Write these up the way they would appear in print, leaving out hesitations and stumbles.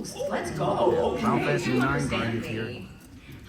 host. Let's go. Final Okay. Fantasy You 9 understand Guardian here. me.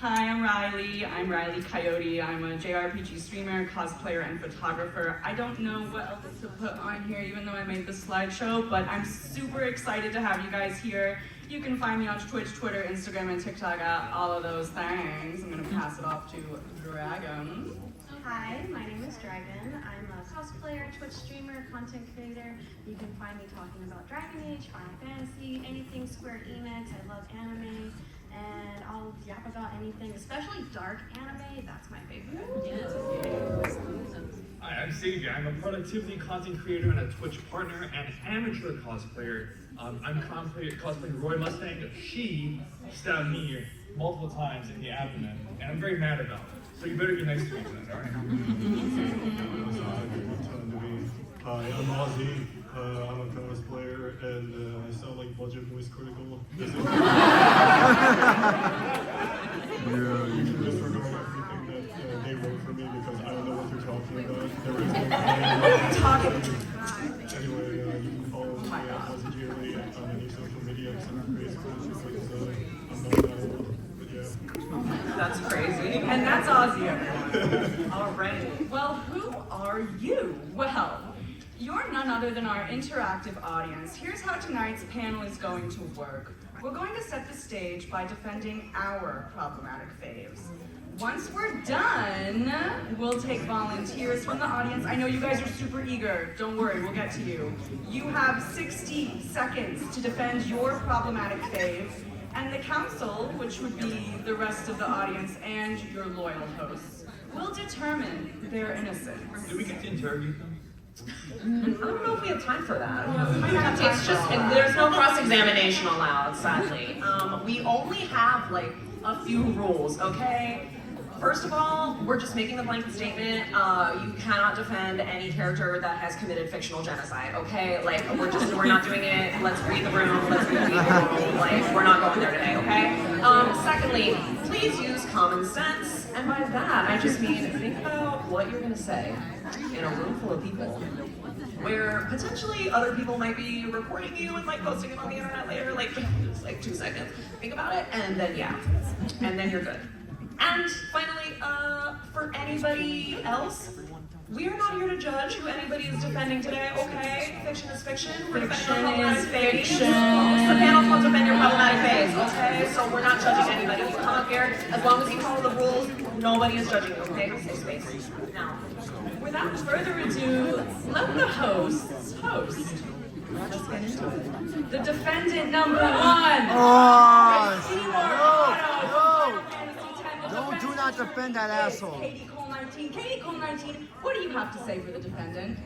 Hi, I'm Riley. I'm Riley Coyote. I'm a JRPG streamer, cosplayer, and photographer. I don't know what else to put on here, even though I made the slideshow, but I'm super excited to have you guys here. You can find me on Twitch, Twitter, Instagram, and TikTok at all of those things. I'm gonna pass it off to Dragon. Hi, my name is Dragon. I'm a cosplayer, Twitch streamer, content creator. You can find me talking about Dragon Age, Final Fantasy, anything Square Enix. I love anime, and I'll yap about anything, especially dark anime. That's my favorite. Hi, I'm Xavier. I'm a productivity content creator and a Twitch partner and amateur cosplayer. I'm cosplaying Roy Mustang. She stabbed me multiple times in the abdomen, and I'm very mad about it. So you better be nice to me tonight, alright? Hi, I'm Ozzy. I'm a cosplayer, and I sound like budget voice critical. You can disregard everything that they wrote for me because I don't know what they're talking about. There is no Anyway, you can follow me at Ozzy Jerry on any social media except for Facebook because I'm not that old. But yeah. That's crazy. And that's Ozzy, everyone. All right. Well, who are you? Well, you're none other than our interactive audience. Here's how tonight's panel is going to work. We're going to set the stage by defending our problematic faves. Once we're done, we'll take volunteers from the audience. I know you guys are super eager. Don't worry, we'll get to you. You have 60 seconds to defend your problematic fave, and the council, which would be the rest of the audience and your loyal hosts, will determine their innocence. Do we get to interrogate them? I don't know if we have time for that. It's just, there's no cross-examination allowed, sadly. We only have like a few rules, okay? First of all, we're just making the blanket statement. You cannot defend any character that has committed fictional genocide, okay? Like, we're not doing it. Let's read the room, let's read the room. Like, we're not going there today, okay? Secondly, please use common sense. And by that, I just mean think about what you're gonna say in a room full of people where potentially other people might be recording you and like posting it on the internet later, like just like 2 seconds. Think about it, and then yeah, and then you're good. And finally, for anybody else, we are not here to judge who anybody is defending today, okay? Fiction is fiction. We're defending our problematic phase. The panel's going to defend your problematic phase, okay? So we're not judging anybody. You come up here, as long as you follow the rules, nobody is judging you, okay? Safe space. Now, Without further ado, let the hosts host. Let's get into it. The defendant number one. No, do not defend that asshole. Katie Cole 19. Katie Cole 19, what do you have to say for the defendant?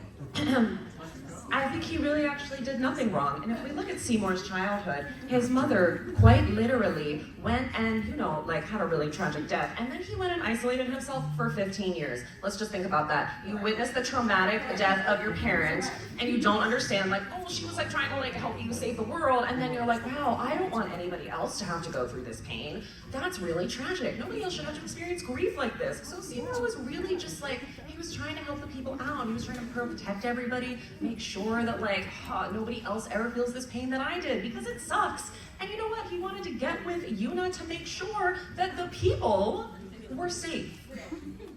I think he really actually did nothing wrong. And if we look at Seymour's childhood, his mother quite literally went and, you know, like had a really tragic death. And then he went and isolated himself for 15 years. Let's just think about that. You witnessed the traumatic death of your parent and you don't understand, like, oh, she was like trying to like help you save the world. And then you're like, wow, I don't want anybody else to have to go through this pain. That's really tragic. Nobody else should have to experience grief like this. So Seymour was really just like, he was trying to help the people out. He was trying to protect everybody, make sure that like nobody else ever feels this pain that I did because it sucks. And you know what? He wanted to get with Yuna to make sure that the people were safe.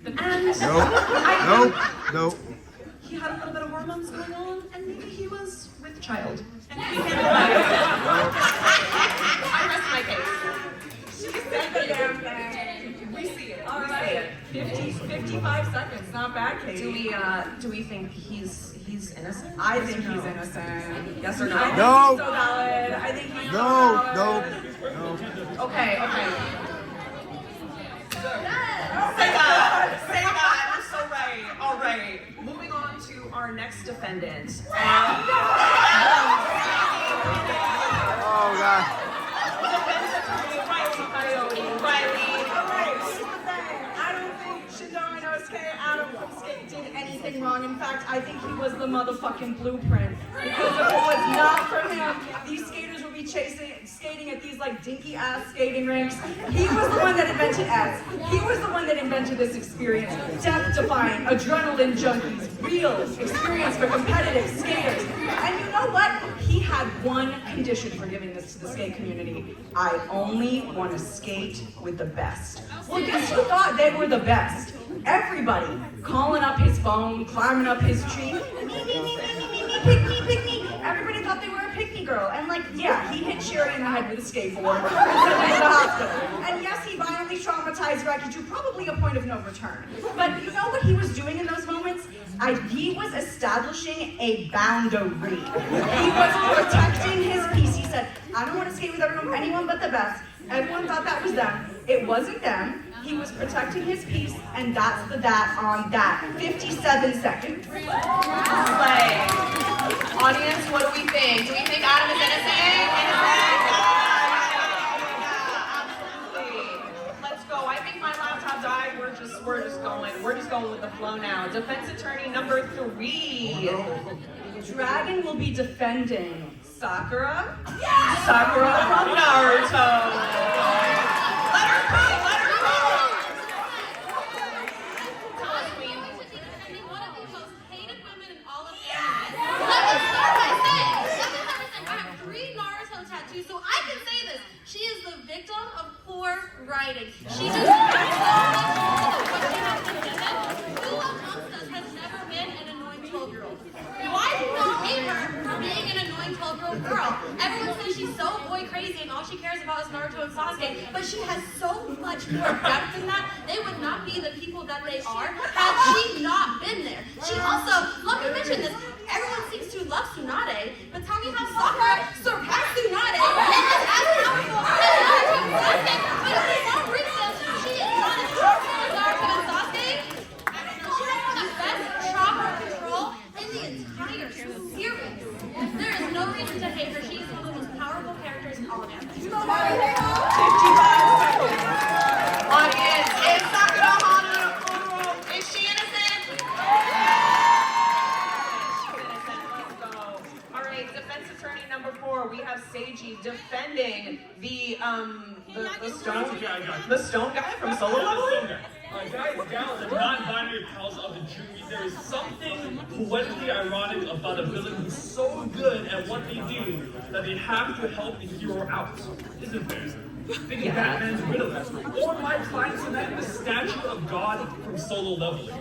And Nope. he had a little bit of hormones going on, and maybe he was with child. And he I rest my case. She said the damn thing. We see it. All right. 55 seconds. Not bad, Katie. Do we think he's innocent? I think he's innocent. Yes or no? No. I think he's so valid. I think he's so valid. No. Okay. Say that. You're so right. All right. Moving on to our next defendant. Oh, God. Did anything wrong. In fact, I think he was the motherfucking blueprint. Because if it was not for him, these skaters would be skating at these like dinky ass skating rinks. He was the one that invented S. He was the one that invented this experience. Death-defying, adrenaline junkies, real experience for competitive skaters. And you know what? He had one condition for giving this to the skate community. I only want to skate with the best. Well, guess who thought they were the best? Everybody calling up his phone, climbing up his tree. Me, pick me. Everybody thought they were a pick-me girl. And like, yeah, he hit Sherry in the head with a skateboard and sent her to the hospital. And yes, he violently traumatized Becky to probably a point of no return. But you know what he was doing in those moments? He was establishing a boundary. He was protecting his peace. He said, I don't want to skate with anyone but the best. Everyone thought that was them. It wasn't them. He was protecting his peace, and that's the that on that. 57 seconds. Slay. Audience, what do we think? Do we think Adam is innocent? Absolutely. Let's go. I think my laptop died. We're just going with the flow now. Defense attorney number 3. Dragon will be defending Sakura. Yes! Sakura from Naruto. Let her go. One of the most hated women in all of anime. Let me start by saying, I have 3 Naruto tattoos, so I can say this. She is the victim of poor writing. She just writes so much what she has been given. Who amongst us has never been an annoying 12-year-old? Why do we not hate her for being an annoying 12-year-old girl? Everyone says she's so boy crazy and all she cares about is Naruto and Sasuke, but she has so much more depth than that. They would not be the people that they are had she not been there. She also, let me mention this, everyone seems to love Tsunade, but tell me how Sakura surpassed Tsunade and is as powerful as Naruto and Sasuke, but for some reason, she is not as powerful as Naruto and Sasuke. She has the best chakra control in the entire series. There is no reason to hate her. She is one of the most powerful characters in all of anime. 55 seconds. Audience, is Sakura Haru, is she innocent? She's innocent. Let's go. All right, defense attorney number 4. We have Seiji defending the stone guy from Solo Leveling. Guys, gals, and non-binary pals of the jury, there is something poetically ironic about a villain who's so good at what they do that they have to help the hero out. Isn't there? Think of Batman's Riddler, or my client tonight, the statue of God from Solo Leveling.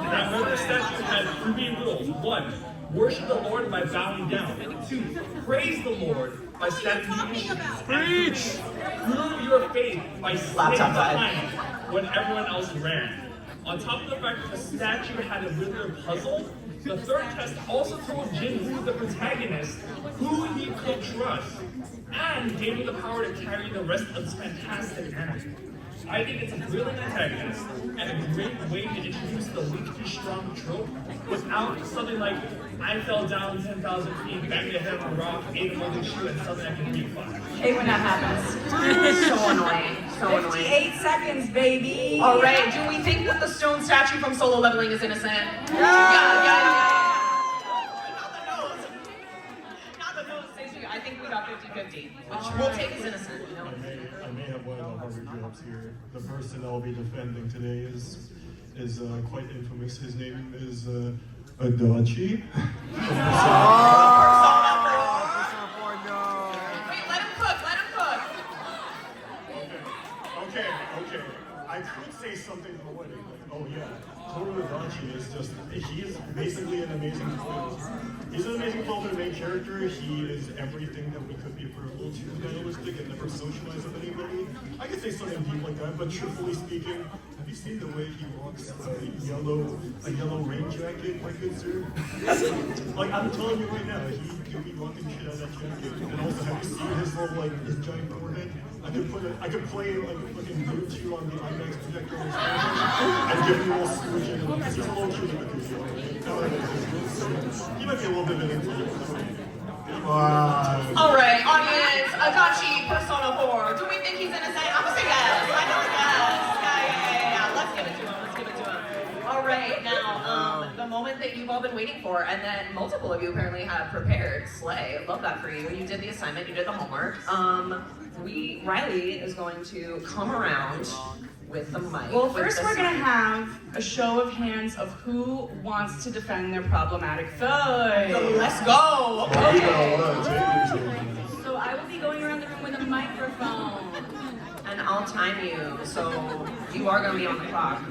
That murder statue had 3 rules. 1, worship the Lord by bowing down. 2, praise the Lord by standing in shoes. Preach! Prove your faith by staying behind when everyone else ran. On top of the fact that the statue had a Riddler puzzle, the 3rd test also told Jinwoo, the protagonist, who he could trust, and gave him the power to carry the rest of this fantastic anime. I think it's a brilliant antagonist, and a great way to introduce the weak to strong trope without something like, I fell down 10,000 feet, banged my head on a rock, ate a golden shoe, and suddenly I can read 5. Hate when that happens. So annoying. So annoying. 58 seconds, baby. All right, do we think that the stone statue from Solo Leveling is innocent? Yeah. Not the nose, Seiji. I think we got 50-50, which we'll take as innocent, you know? I may have one of the harder jobs here. The person I'll be defending today is quite infamous. His name is Adachi. Wait, let him cook. Okay. I could say something poetic, like, oh yeah, Toru Adachi is just, he is basically an amazing foil. He's an amazing foil to the main character. He is everything that we could be approval to nihilistic and never socialize with anybody. I could say something deep like that, but truthfully speaking, have you seen the way he rocks a yellow rain jacket, my good sir? Like, I'm telling you right now, he could be rocking shit out of that jacket. And also, have you seen his little, like, his giant forehead? I could play like a fucking Mewtwo on the IMAX projector on his phone and give him a little smooch in him because he's a little cute like a He might be a little bit of an influence. All right, audience, Adachi, Persona 4. Do we think he's innocent? I'm gonna say yes. I know yes. Yeah. Let's give it to him. All right, now, the moment that you've all been waiting for, and that multiple of you apparently have prepared. Slay, love that for you. You did the assignment, you did the homework. Riley is going to come around with the mic. Well, with first the we're gonna sign. have a show of hands of who wants to defend their problematic foe. Let's go! So I will be going around the room with a microphone. And I'll time you, so you are gonna be on the clock.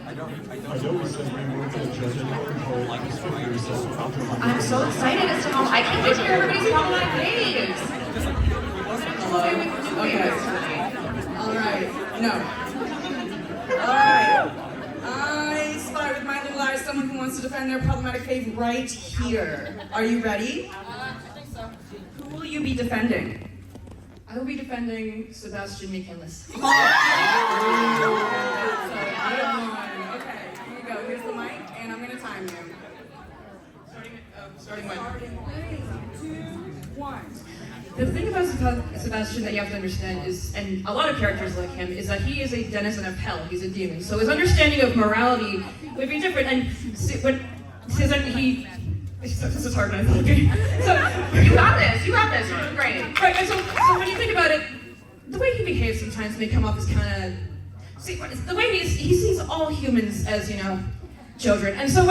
I know we said we weren't going to judge anyone, but just for yourself. I'm so excited as to how I can't wait to hear everybody's problematic faves. Okay. All right. No. All right. I spy with my little eyes someone who wants to defend their problematic fave right here. Are you ready? I think so. Who will you be defending? I will be defending Sebastian Michaelis. Okay, here you go. Here's the mic, and I'm gonna time you. Starting when? 3, 2, 1. The thing about Sebastian that you have to understand is, and a lot of characters like him, is that he is a denizen of hell. He's a demon. So his understanding of morality would be different. And this is hard, but I thought, okay. So You got this, you're doing great. right, and so when you think about it, the way he behaves sometimes may come off as kind of, the way he sees all humans as, children. And so the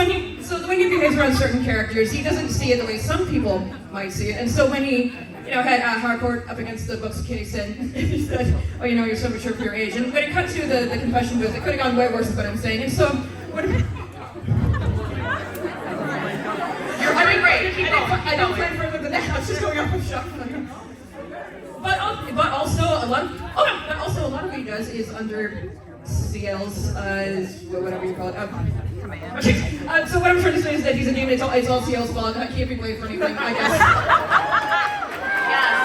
way he behaves around certain characters, he doesn't see it the way some people might see it. And so when he, had Harcourt up against the books case and he said, oh, you're so mature for your age. And when it cut to the confession booth, it could have gone way worse than what I'm saying. And so when You're doing great, keep going. I don't plan further than that. I was just going off of shock. But also a lot of what he does is under CL's whatever you call it. Command. Okay. So what I'm trying to say is that he's a demon. It's all CL's fault. I can't be blamed for anything, I guess. Yes,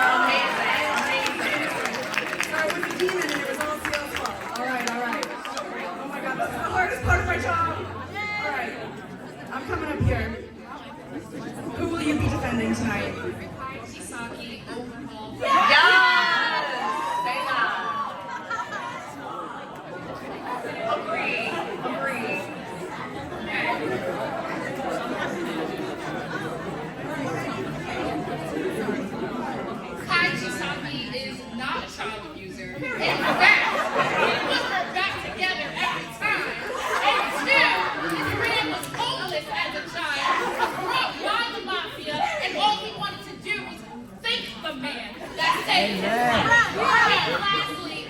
amazing. Sorry, with the demon, and it was all CL's fault. All right. Oh my God, this is the hardest part of my job. All right, I'm coming up here. Who will you be defending tonight? Chisaki, overhaul. Yes! Say that. Agree. Kai Chisaki is not a child abuser. In fact, we put her back together every time. And two, his man was homeless as a child, brought by the mafia, and all he wanted to do was thank the man that saved him. And lastly,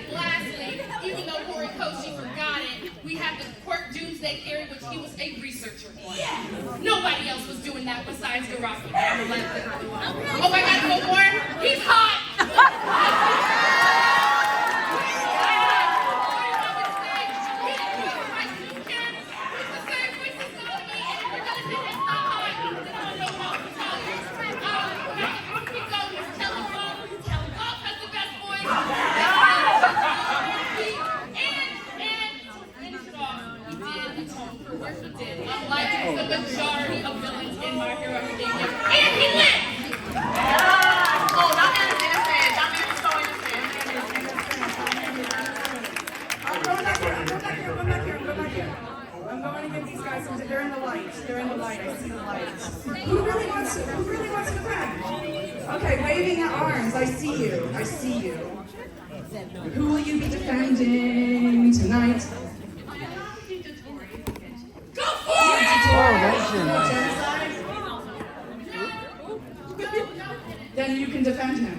even though Horikoshi forgot it, we have the Quirk Doomsday Theory, which he was a researcher on. Nobody else was doing that besides Garaki. Oh my God, no more? He's hot! Unlike the majority of villains in My Hero Academia. And he lived! Oh, that man is innocent. That man is so innocent. Go back here. I'm going to give these guys some. They're in the light. I see the lights. Who really wants to defend? Okay, waving at arms. I see you. Who will you be defending tonight? Go for it! Genocide? Then you can defend him.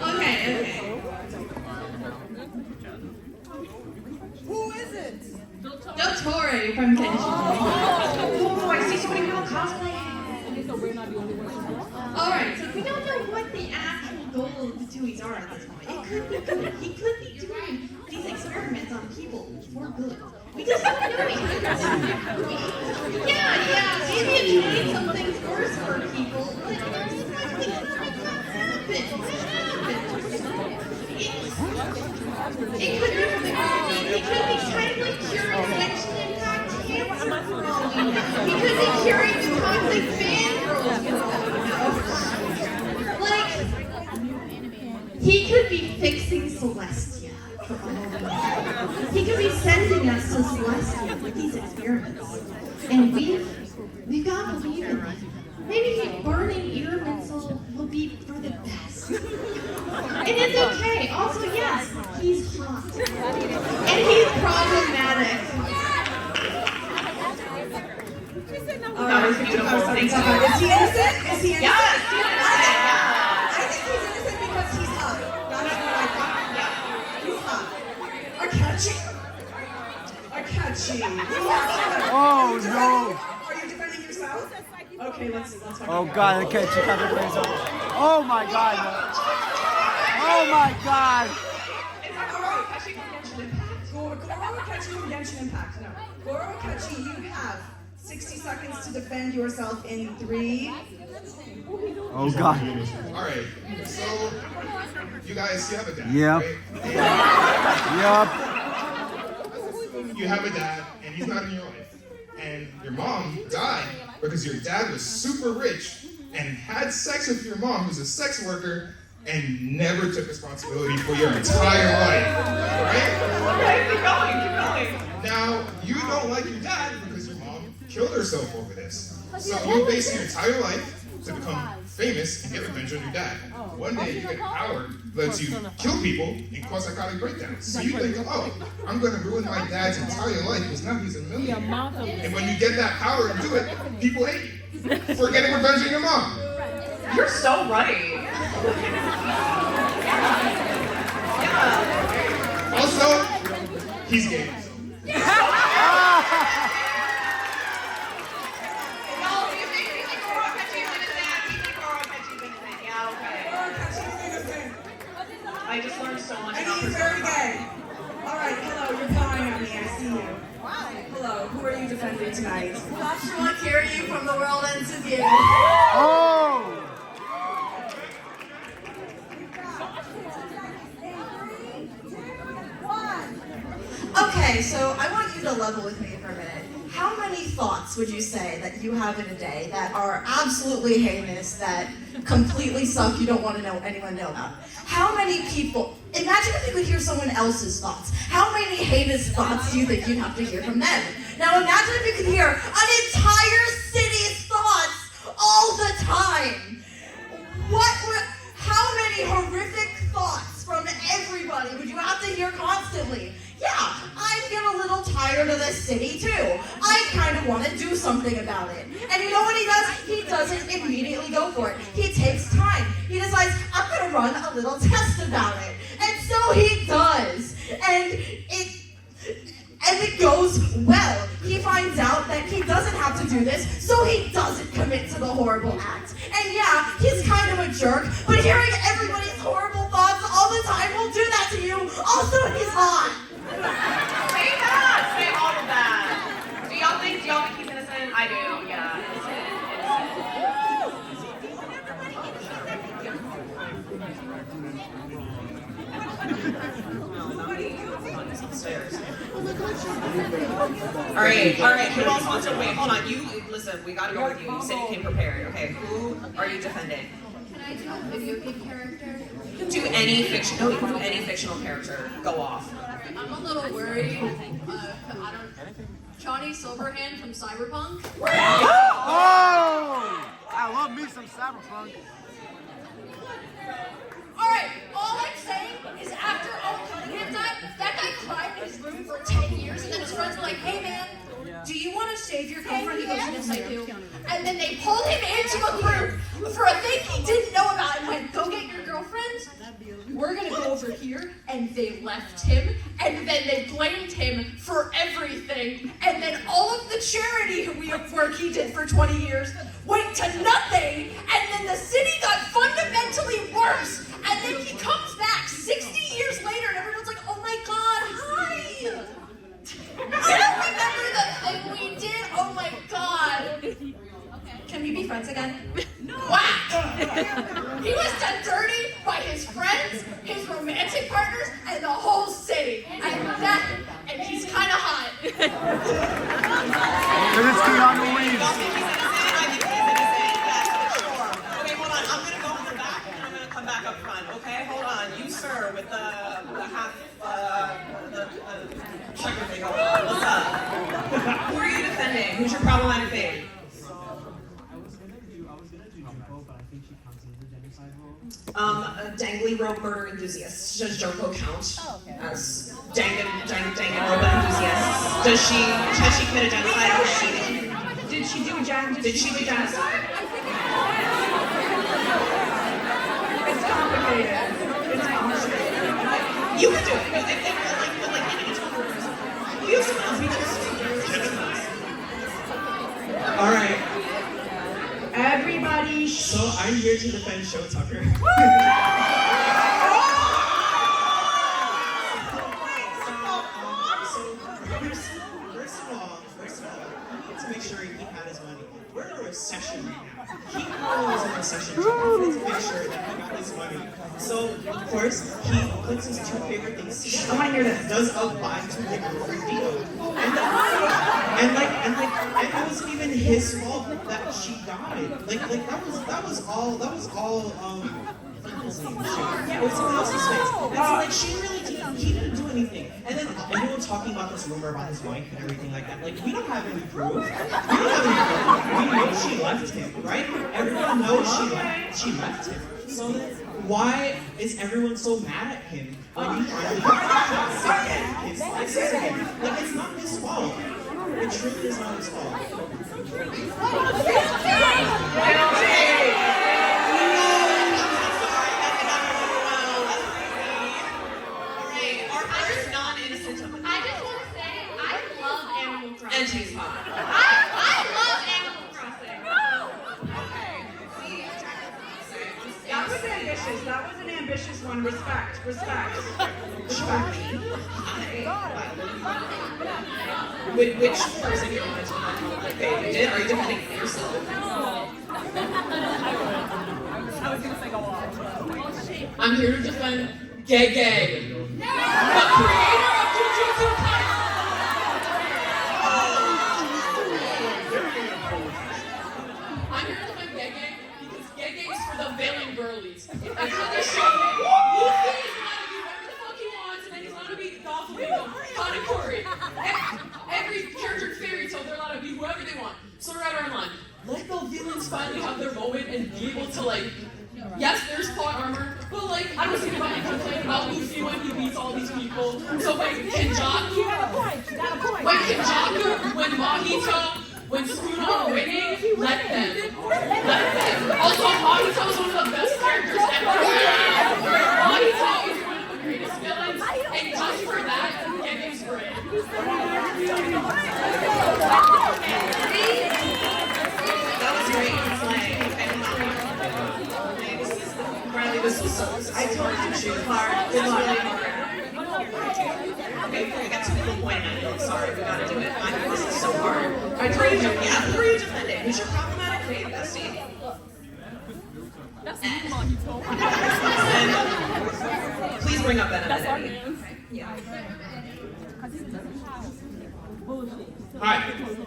Okay. Who is it? Dottore from Kenshin. Oh, I see so many people cosplaying. Alright, so we don't know what the actual goal of the Tuies are at this point. It could be good. He could be doing these experiments on people for good. We just don't know yet. Yeah, maybe it made some things worse for people, but there's likely it could be for the good. It could be kind of like curing sexual impact cancer for all we know. He could be curing the toxic fangirls for all we know. Like, he could be fixing Celestia for all we know. He could be sending us to Celestia with these experiments. And we've got to believe in it. Maybe burning Irminsul will be for the best. And it's okay. Also, yeah, that's fine. Oh God, okay, check out the blazer. Oh my God. No. Oh my God. Goro Akechi from Genshin Impact. No. Goro Akechi, you have 60 seconds to defend yourself in 3. Oh God. Alright, so you guys, you have a dad, Yep. right? Yep. You have a dad, and he's not in your life. And your mom died because your dad was super rich and had sex with your mom, who's a sex worker, and never took responsibility for your entire life, right? Okay, keep going. Now, you don't like your dad because your mom killed herself over this. So you base your entire life to become famous and get revenge on your dad. One day you get power that lets you kill people and cause psychotic breakdowns. So you think, oh, I'm gonna ruin my dad's entire life because now he's a millionaire. And when you get that power and do it, people hate you for getting revenge on your mom. You're so right. Yeah. Also, he's gay. No, you think Goro Akechi's innocent? We think Goro Akechi's innocent. Yeah, okay. I just learned so much And about he's very gay. Alright, hello, you're flying at me, I see you. Hello, who are you defending tonight? Joshua, carry you from the world into view. Oh. Okay, so I want you to level with me for a minute. How many thoughts would you say that you have in a day that are absolutely heinous, that completely suck, you don't want to know anyone know about? How many people, imagine if you could hear someone else's thoughts. How many heinous thoughts do you think you'd have to hear from them? Now imagine if you could hear an entire city's thoughts all the time. How many horrific thoughts from everybody would you have to hear constantly? Yeah, I get a little tired of this city too. I kind of want to do something about it. And you know what he does? He doesn't immediately go for it. He takes time. He decides, I'm going to run a little test about it. And so he does. And it goes well. He finds out that he doesn't have to do this, so he doesn't commit to the horrible act. And yeah, he's kind of a jerk, but hearing everybody's horrible thoughts all the time will do that to you. Also, he's hot. Say that! Say all of that. Do y'all think he's innocent? I do, yeah. Alright, who else wants to wait? Hold on, listen, we gotta go with you. You said you came prepared. Okay, who are you defending? Can I do a video game character? You can do any fiction. No, you can do any fictional character. Go off. I'm a little worried. Johnny Silverhand from Cyberpunk. Oh. I love me some Cyberpunk. Alright, all I'm saying is after all Cunningham died, that guy cried in his room for 10 years, and then his friends were like, hey man, do you want to save your girlfriend? He goes, yes I do. And then they pulled him into a group for a thing he didn't know about and went, go get your girlfriend. We're gonna go over here. And they left him, and then they blamed him for everything. And then all of the charity work he did for 20 years went to nothing. And then the city got fundamentally worse. And then he comes back 60 years later, and everyone's like, oh my god, hi! I don't remember the thing we did, oh my god! Can we be friends again? No! Whack! He was done dirty by his friends, his romantic partners, and the whole city. And he's kind of hot. It's Keanu Reeves. Y'all think he's innocent? I think he's innocent. Yes, for sure. Okay, hold on. I'm gonna go in the back, and I'm gonna come back up front. Okay, hold on. You, sir, with the half, the checker thing going on. What's up? Who are you defending? Who's your problematic babe? Dangly rope murder enthusiast. Does Joko count as dangin' rope enthusiast? Has she committed genocide? Did she do genocide? It's complicated. You can do it. It's murders. You have someone else. We can do it. All right. So I'm here to defend Show Tucker. First of all, we need to make sure he had his money. We're in a recession right now. He probably was in a recession, so we need to make sure that he got his money. So, of course, he puts his two favorite things. I want to hear this. Does a buy two get one free deal. And it wasn't even his fault that she died. That was all yeah, it was someone else's face. And so like he didn't do anything. And then everyone talking about this rumor about his wife and everything like that. Like we don't have any proof. We know she left him, right? Everyone knows she left him. So then why is everyone so mad at him when he finally gets his license again? Like it's not his fault. It truly is not his fault. And she's hot. I love Animal Crossing. That was ambitious. That was an ambitious one. Respect. Which person you're going to talk? Okay, you did? Are you defending yourself? I was gonna say go on. I'm here to defend Gay. The creator of Jujutsu Kaisen. I'm here to defend Gay because Gay is for the villain girlies. And for this show, Luffy is allowed to do whatever the fuck he wants, and then he's allowed to be Gotham, Hanakuri. Every character in Fairy Tail, they're allowed to be whoever they want. So right our line. Let the villains finally have their moment and be able to like. Yes, there's plot armor, but like I was thinking about complaining about Luffy when he beats all these people. So when Kenjaku, when Mahito, when Sukuna are winning, let them. Also, Mahito is one of the best characters ever. Mahito is one of the greatest villains, and just for that, Genghis great. That was great. It's like, Riley, this was so. I told you to shoot hard. It's really hard. Okay, we got two people pointing at you. I'm sorry, we gotta do it. This is so hard. Alright, who are you defending? Yeah, who are you defending? Who's your problematic fave, bestie? And please bring up that identity. Yeah. Hi,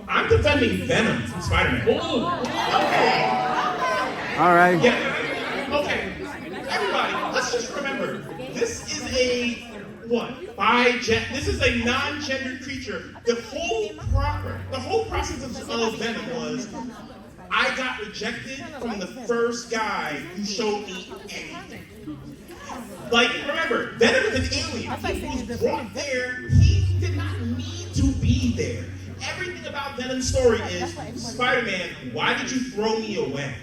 I'm defending Venom from Spider-Man. Okay. All right. Yeah. Okay. Everybody, let's just remember, this is a this is a non-gendered creature. The whole process of Venom was, I got rejected from the first guy who showed me anything. Like, remember, Venom is an alien. He was brought there. He did not need to be there. Everything about Venom's story is, Spider-Man, why did you throw me away?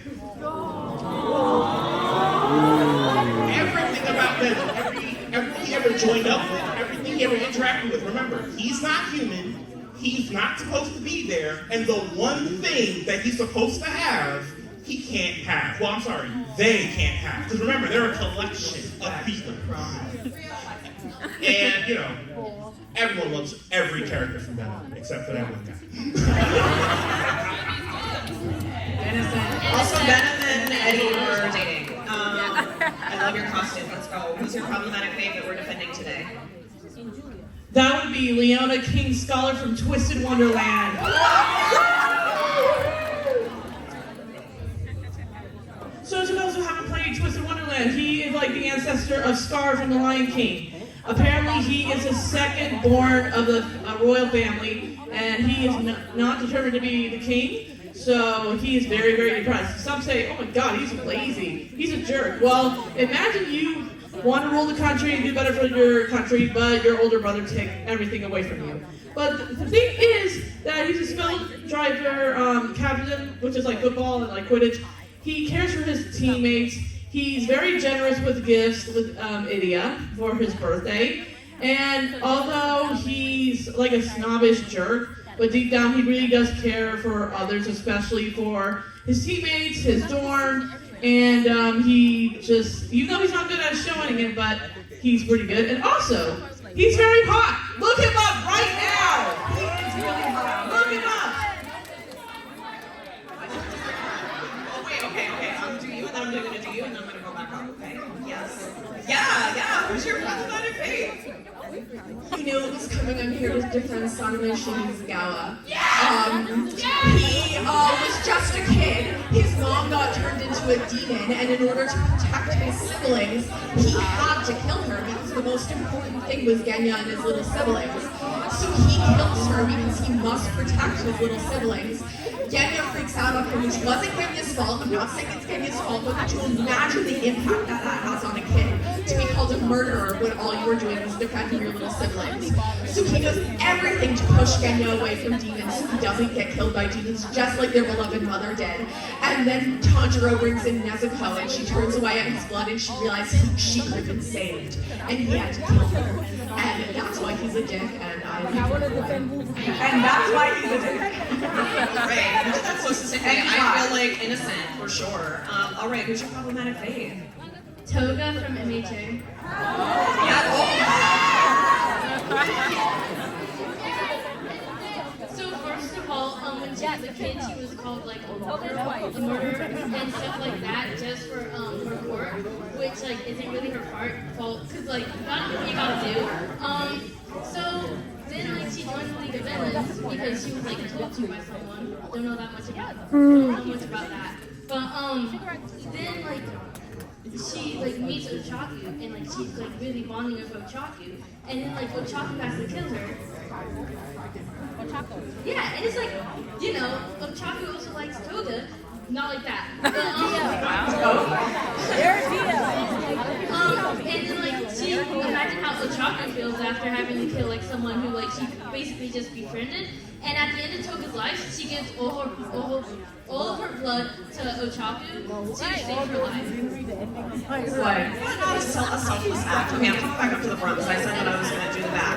Everything about Venom, everything he ever joined up with, everything he ever interacted with, remember, he's not human, he's not supposed to be there, and the one thing that he's supposed to have, he can't have. Well, I'm sorry, they can't have. Because remember, they're a collection of people. And, you know, everyone loves every character from Venom, except for that one guy. Also, Venom and Eddie were dating. I love your costume. Let's go. Who's your problematic fave that we're defending today? That would be Leona King Scholar from Twisted Wonderland. So to those who haven't played Twisted Wonderland, he is like the ancestor of Scar from The Lion King. Apparently he is the second born of the royal family, and he is not determined to be the king. So he is very, very depressed. Some say, oh my god, he's lazy. He's a jerk. Well, imagine you want to rule the country and do better for your country, but your older brother takes everything away from you. But the thing is that he's a skilled driver, captain, which is like football and like Quidditch. He cares for his teammates. He's very generous with gifts with Idia for his birthday. And although he's like a snobbish jerk, but deep down he really does care for others, especially for his teammates, his dorm, And he just, even though he's not good at showing it, but he's pretty good. And also, he's very hot. Look him up right now. He's really hot. Look him up. Oh, wait, okay. I'm gonna do you, and then I'm gonna do you, and then I'm gonna go back up, okay? Yes. Yeah. Who's your problematic fave? He knew it was coming. I'm here to defend Saname Shinizugawa. He was just a kid. His mom got turned into a demon, and in order to protect his siblings, he had to kill her because the most important thing was Genya and his little siblings. So he kills her because he must protect his little siblings. Genya freaks out on him, which wasn't Genya's fault. I'm not saying it's Genya's fault, but could you imagine the impact that has on a kid to be called a murderer when all you were doing was defending your little siblings? So he does everything to push Genya away from demons so he doesn't get killed by demons, just like their beloved mother did. And then Tanjiro brings in Nezuko, and she turns away at his blood, and she realizes she could have been saved, and he had to kill her. And that's why he's a dick, and I And that's why he's a dick. Right. That's so specific. I feel like innocent for sure. All right, who's your problematic fave? Toga from MHA. So first of all, when she was a kid, she was called like a murderer and stuff like that, just for her court, which like isn't really her fault, cause like you gotta do what you gotta do. So then like she joined the League of Villains because she was like told to by someone. Don't know that much about that. But then like she like meets Ochaku and like she's like really bonding with Ochaku, and then like Ochaku has to kill her. Yeah, and it's like, you know, Ochaku also likes Toga. Not like that. But, and then like she imagine how Ochaku feels after having to kill like someone who like she basically just befriended. And at the end of Toga's life, she gives all of her blood to Ochaku to save her life. What? A selfless act. Okay, I'm coming back up to the front because I said that I was going to do the back,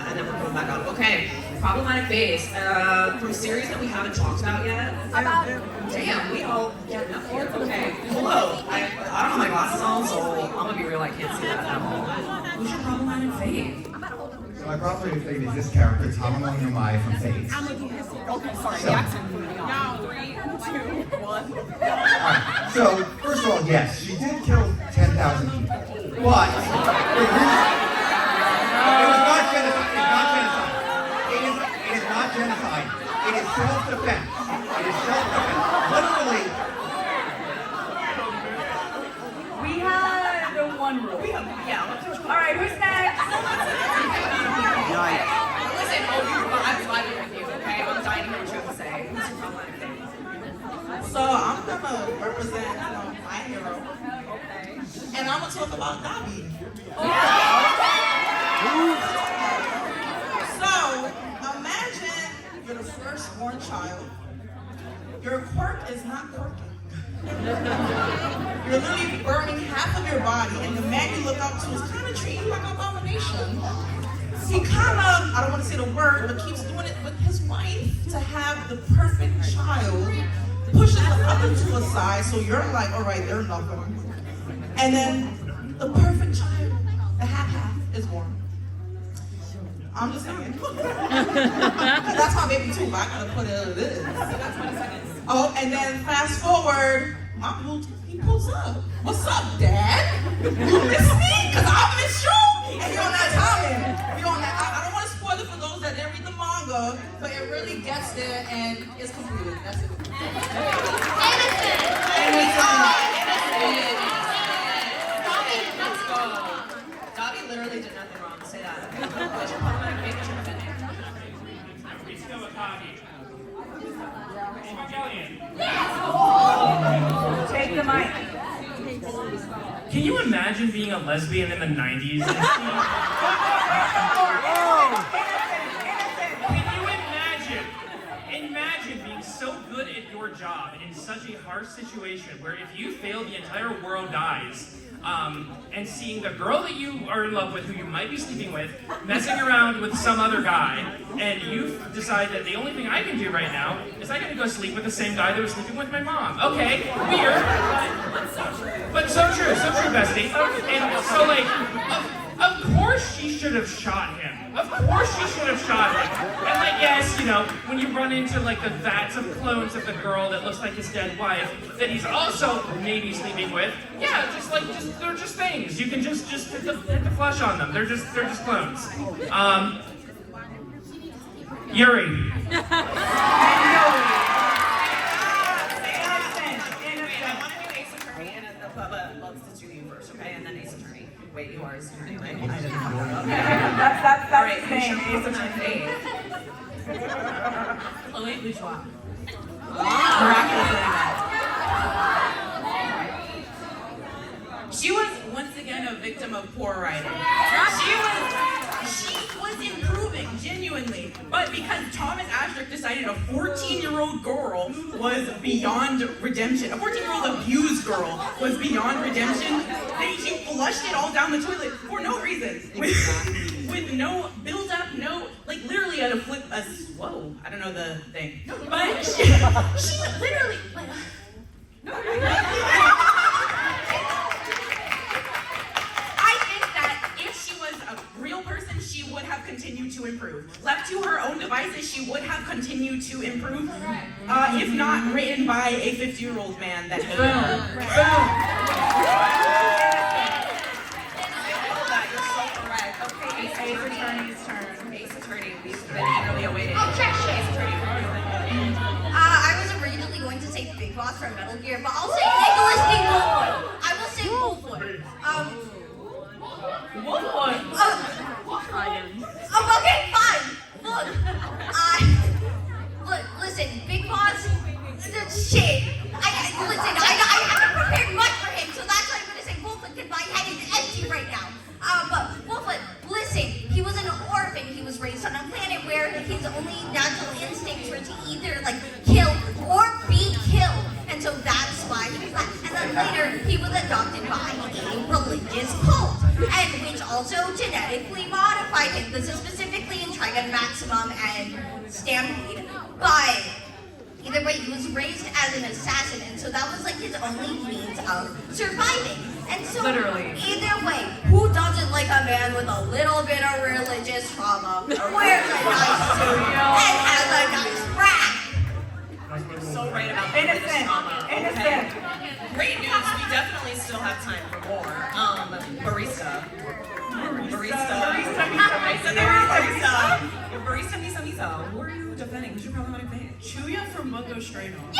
and then we're coming back up. Okay, problematic phase. From a series that we haven't talked about yet. Damn, we all getting up here. Okay, hello. I don't have my glasses on, so I'm gonna be real. I can't see that at all. Who's your problematic fave? So my problematic fave is this character, AnimeNYC from Phase. Okay, sorry, So, Jackson. Now, 3, 2, 1. Alright, so first of all, yes, she did kill 10,000 people, but it was not genocide. It is not genocide. It is self-defense. It is self-defense. Literally. We had one rule. All right, who's next? Listen, I'm vibing with you, okay? I'm dying to hear what you have to say. Who's your problematic fave? So I'm gonna represent my hero. And I'm gonna talk about Dabi. So imagine you're the firstborn child. Your quirk is not quirking. You're literally burning half of your body, and the man you look up to is kind of treating you like an abomination. He kind of, I don't want to say the word, but keeps doing it with his wife to have the perfect child, pushes the other two aside, so you're like, all right, they're nothing. And then the perfect child, the half is born. I'm just saying. That's my baby too, but I gotta put it as it is. Oh, and then fast forward, he pulls up. What's up, Dad? You miss me? Cause I miss you. And you're on that timing. I don't want to spoil it for those that didn't read the manga, but it really gets there and it's completed. That's it. Dabi literally did nothing wrong. Say that. What's your problematic fave? What's your defendant? Take the mic. Can you imagine being a lesbian in the 90s? Can you imagine being so good at your job in such a harsh situation where if you fail, the entire world dies? and seeing the girl that you are in love with, who you might be sleeping with, messing around with some other guy, and you decide that the only thing I can do right now is I gotta go sleep with the same guy that was sleeping with my mom. Okay, weird, but so true, bestie. And so like, of course she should have shot him. Of course she should have shot him. And like, yes, you know, when you run into like the vats of clones of the girl that looks like his dead wife, that he's also maybe sleeping with, yeah, they're just things. You can just hit the flush on them. They're just clones. Yuri. Let's do you first, okay? And then Ace Attorney. Wait, you are Ace Attorney, right? Okay. That's All right, the thing. Ace Attorney. Chloe Bourgeois. She was once again a victim of poor writing. She was improving, genuinely. But because Thomas Asterisk decided a 14-year-old girl was beyond redemption, a 14-year-old abused girl was beyond redemption, she flushed it all down the toilet for no reason. With no build-up, no, like literally at whoa, I don't know the thing. But she literally, like, I think that if she was a real person, she would have continued to improve. Left to her own devices, she would have continued to improve, if not written by a 50-year-old man that hated her. You're so correct. Okay, Ace Attorney's turn. Ace Attorney, we've been eagerly awaiting. Objection! Ace Attorney. I was originally going to say Big Boss from Metal Gear, but I'll say Nicholas King Wolfwood. I will say Wolfwood. Wolfwood? Okay, fine. Look, listen, Big Boss, shit. I haven't prepared much for him, so that's why I'm going to say Wolfwood, because my head is empty right now. But Wolfwood, listen, he was an orphan. He was raised on a planet where his only natural instincts were to either, like, kill or be killed. And so that's why he was that. And then later, he was adopted by a religious cult, and which also genetically modified him. This is specifically in Trigun Maximum and Stampede. But either way, he was raised as an assassin, and so that was like his only means of surviving. And so, literally, either way, who doesn't like a man with a little bit of religious trauma, wears a nice suit, and has a nice rack? So right about Innocent. Okay. Great news. We definitely still have time for more. Barista. Barista Misa. Who are you defending? Who's your problematic fan? Chuya from Bungo Stray Dogs.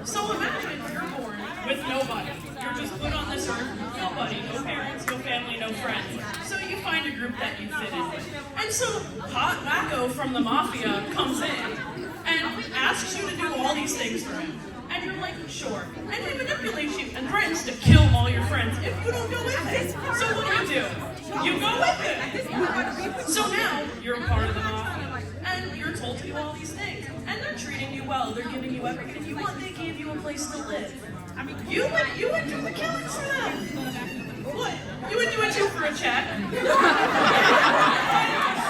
So imagine you're born with nobody. You're just put on this earth, nobody, no parents, no family, no friends. So you find a group that you fit in with. And so Hot Wacko from the Mafia comes in and asks you to do all these things for him. And you're like, sure. And he manipulates you and threatens to kill all your friends if you don't go with it. So what do? You go with it. So now you're a part of the Mafia. And you're told to do all these things. And they're treating you well. They're giving you everything you want. They gave you a place to live. I mean, you would do the killing for them. What? You would do it too for a check.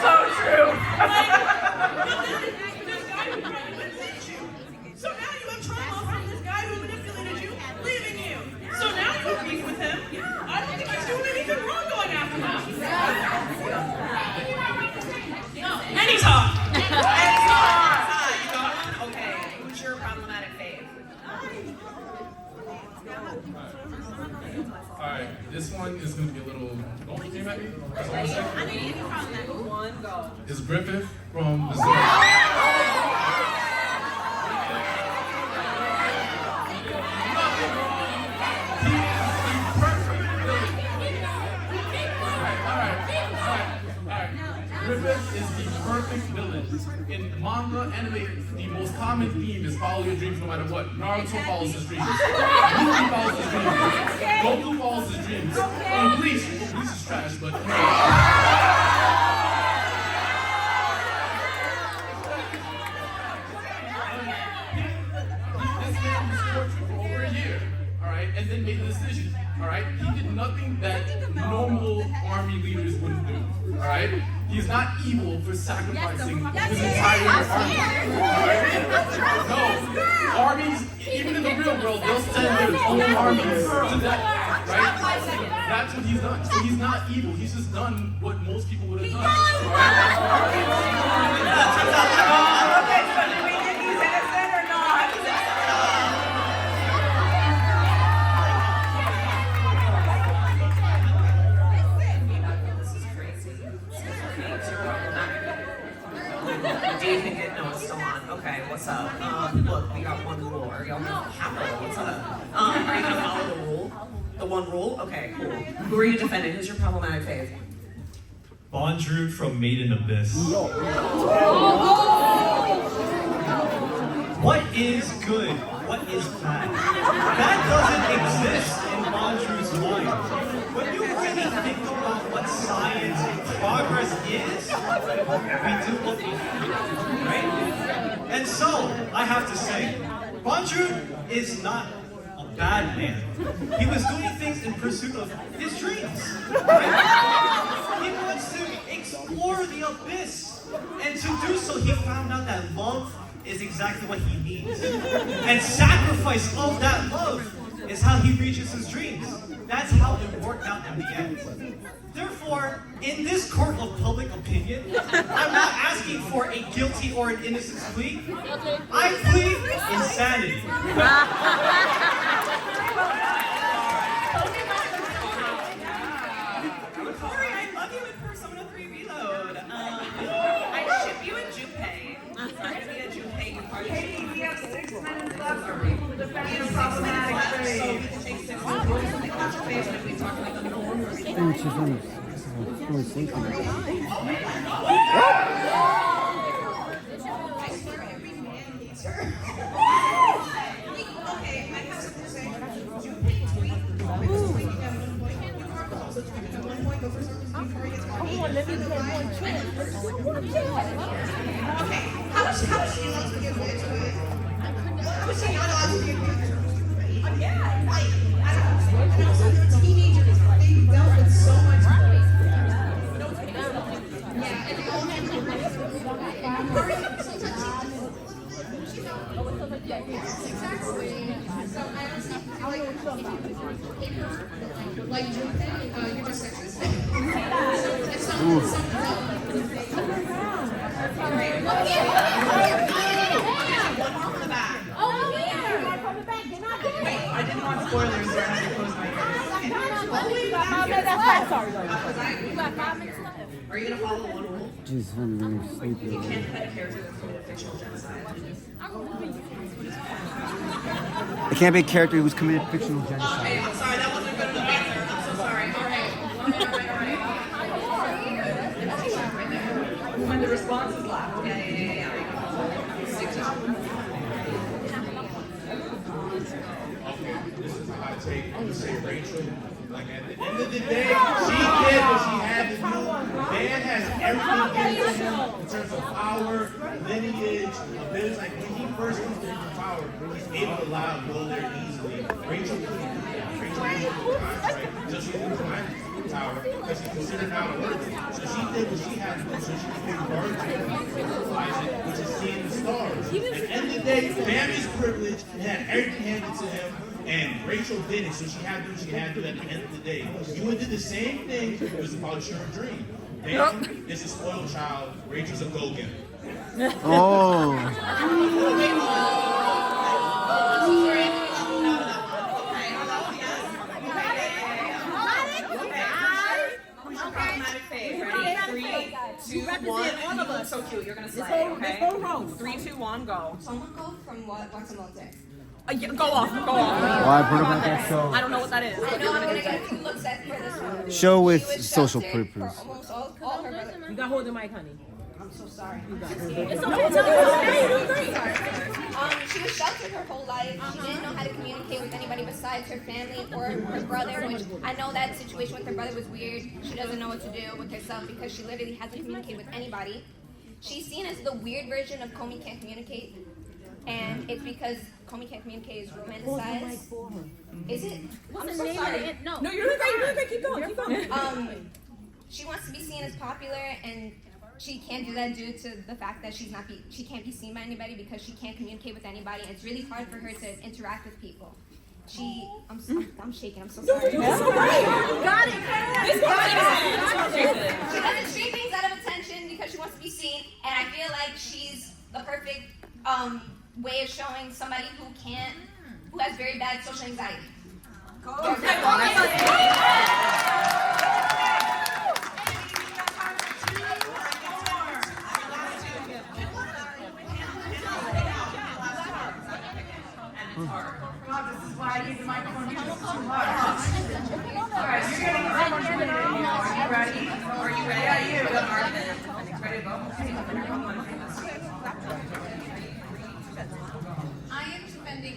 So true. But then this guy who manipulated you. So now you have trauma from this guy who manipulated you, leaving you. So now you have beef with him. I don't think he's doing anything wrong going after him. And he's hot. Okay, who's your problematic fave? Alright, this one is going to be a little... Don't you at me? That's all I'm saying. It's Griffith from the Zoo. Griffith is the perfect villain. In manga, anime, the most common theme is follow your dreams no matter what. Naruto follows his dreams. Luffy follows his dreams. Goku follows his dreams. And Bleach is trash, but... not evil for sacrificing his entire army. No, armies, even in the real world, they'll send their own armies to death, right? That's what he's done. So he's not evil. He's just done what most people would have done. Okay, so do we think he's innocent or not? This is crazy. Do you think it? No, it's still on. Okay, what's up? Look, we got one rule. Are y'all capital? What's up? Are you gonna follow the rule? The one rule? Okay, cool. Who are you defending? Who's your problematic fave? Bondrewd from Made in Abyss. What is good? What is bad? That doesn't exist in Bondrewd's mind. When you really think about what science and progress is, we do what we do, right? And so, I have to say, Bondrewd is not a bad man. He was doing things in pursuit of his dreams, right? He wants to explore the abyss, and to do so, he found out that love is exactly what he needs. And sacrifice of that love is how he reaches his dreams. That's how it worked out in the end. Therefore, in this court of public opinion, I'm not asking for a guilty or an innocence plea. I plead insanity. Corey, I love you in Persona 3 Reload. I ship you in Junpei. I'm sorry to be a Junpei party. Katie, we have 6 minutes left for people to defend your problematic So fave. we can take 6 minutes. What's your favorite if we talk like the norm? I swear every man hates her. Okay, I have something to say. Junpei tweet. Junpei was tweeting at one point. You are also tweeting at one point, but for some reason before he gets caught, he gets okay, how is she allowed to give way to it? How is she not allowed to give way to it? Yeah, like, I don't know. And also, they're teenagers. They've dealt with so much. Yeah, and they all have to Yes, exactly. So I honestly feel like if you like Junpei, you're just sexist. So if someone's up. Alright, one from the back. Oh, here! From the back, you're not there. Wait, I didn't want spoilers, so I had to close my ears. Are you gonna follow one rule? Jesus, I'm really sleepy. You can't defend a character that committed fictional genocide. It can't be a character who's committed fictional genocide. Okay, I'm sorry, that wasn't good enough answer. I'm so sorry. All right. When the response is loud. Yeah. This is my hot take. I'm gonna say Rachel. Like at the end of the day, she did what she had to do. Man has everything in him in terms of power, lineage, abilities. Like when he first comes into power, he's able to allow him to go there easily. Rachel couldn't do that. Rachel couldn't do that, right? So she didn't climb the tower because she considered not worthy. So she did what she had to do so she could be worthy to realize it, which is seeing the stars. At the end of the day, family's privilege, he had everything handed to him. And Rachel did it, so she had to do what she had to do at the end of the day. You would do the same thing if it was about your dream. Dan is a spoiled child, Rachel's a go-getter. Oh. Who's your problematic fave? Ready? 3, 2, 1. You look so cute. You're gonna slay, okay? 3, 2, 1, go. Someone go from what? Guacamole. Yeah, go off. Oh, I heard about that show. I don't know what that is. I know I'm gonna get a few looks at for this one. Show with She was social sheltered purpose. for almost all her brother. You got hold the mic, honey. I'm so sorry. It's okay. She was sheltered her whole life. She didn't know how to communicate with anybody besides her family or her brother, which I know that situation with her brother was weird. She doesn't know what to do with herself because she literally hasn't communicated with anybody. She's seen as the weird version of Comey can't communicate. And it's because Comey can't communicate is romanticized. Is it? I'm so sorry. No, you're doing great. Keep going. She wants to be seen as popular, and she can't do that due to the fact that she can't be seen by anybody because she can't communicate with anybody. And it's really hard for her to interact with people. I'm shaking. I'm so sorry. That's all right. You got it. She doesn't shake things out of attention because she wants to be seen, and I feel like she's the perfect way of showing somebody who has very bad social anxiety. God, this is why I need the microphone because it's too hard. Alright, you're getting someone to it now. Are you ready? Are you ready? Yeah, you. Ready to go? I am defending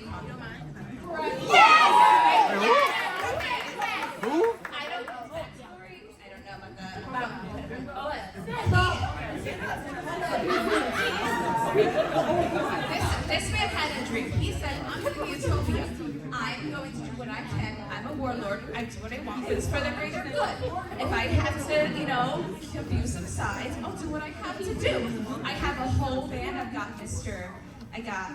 Who? I don't know that story. I don't know about that. This man had a dream. He said, I'm going to be utopia. I'm going to do what I can. I'm a warlord. I do what I want, but it's for the greater good. If I have to, abuse some sides, I'll do what I have to do. I have a whole band. I got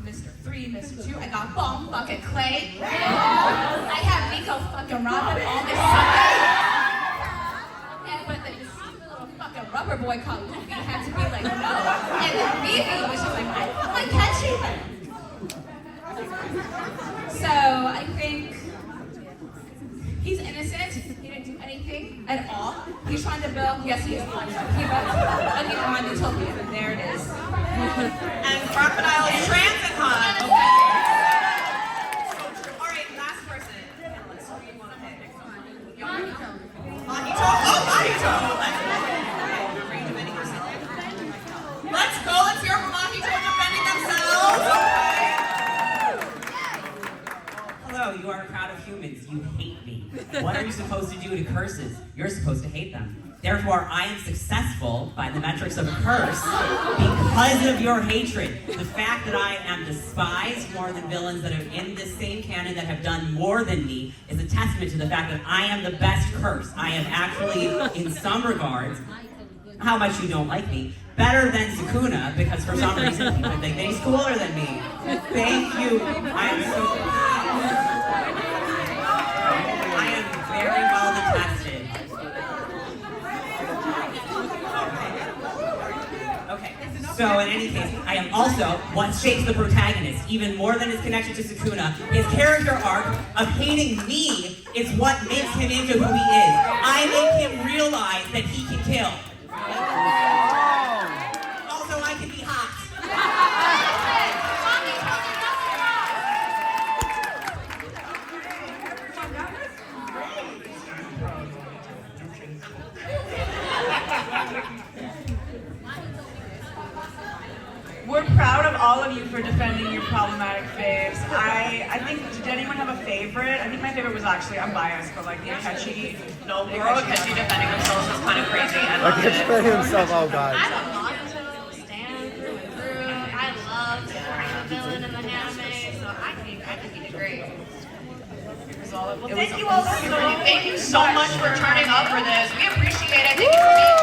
Mr. 3, Mr. 2. I got Bomb Bucket Clay. I have Nico fucking Robin all this summer. And but this little fucking rubber boy called Luffy had to be like, no. And then Vivi was just like, I felt like catching him. So I think he's innocent. He didn't do anything at all. He's trying to build. Yes, he is. He built a utopia. There it is. And Crocodile is transit hot. Okay. All right, last person. Who do you want to pick? Mahito. Mahito. Oh, Mahito. Are you defending yourself? Let's go. Let's hear from Mahito defending themselves. Hello, you are a crowd of humans. You hate me. What are you supposed to do to curses? You're supposed to hate them. Therefore, I am successful by the metrics of a curse because of your hatred. The fact that I am despised more than villains that are in this same canon that have done more than me is a testament to the fact that I am the best curse. I am actually, in some regards, how much you don't like me, better than Sukuna, because for some reason people think that he's cooler than me. Thank you. I am so I am very well detested. Okay, so in any case, I am also what shapes the protagonist, even more than his connection to Sukuna. His character arc of hating me is what makes him into who he is. I make him realize that he can kill. Also, I can be hot. We're proud of all of you for defending your problematic faves. I think, did anyone have a favorite? I think my favorite was actually, I'm biased, but like the Akechi. No, Goro Akechi defending themselves was kind of crazy. I I loved can't it. spare himself. Oh god. I love Mahito, Stan through and through. I love supporting the villain in the anime, so I think he did great. Well, thank you all so much for turning up for this. We appreciate it. Thank you for being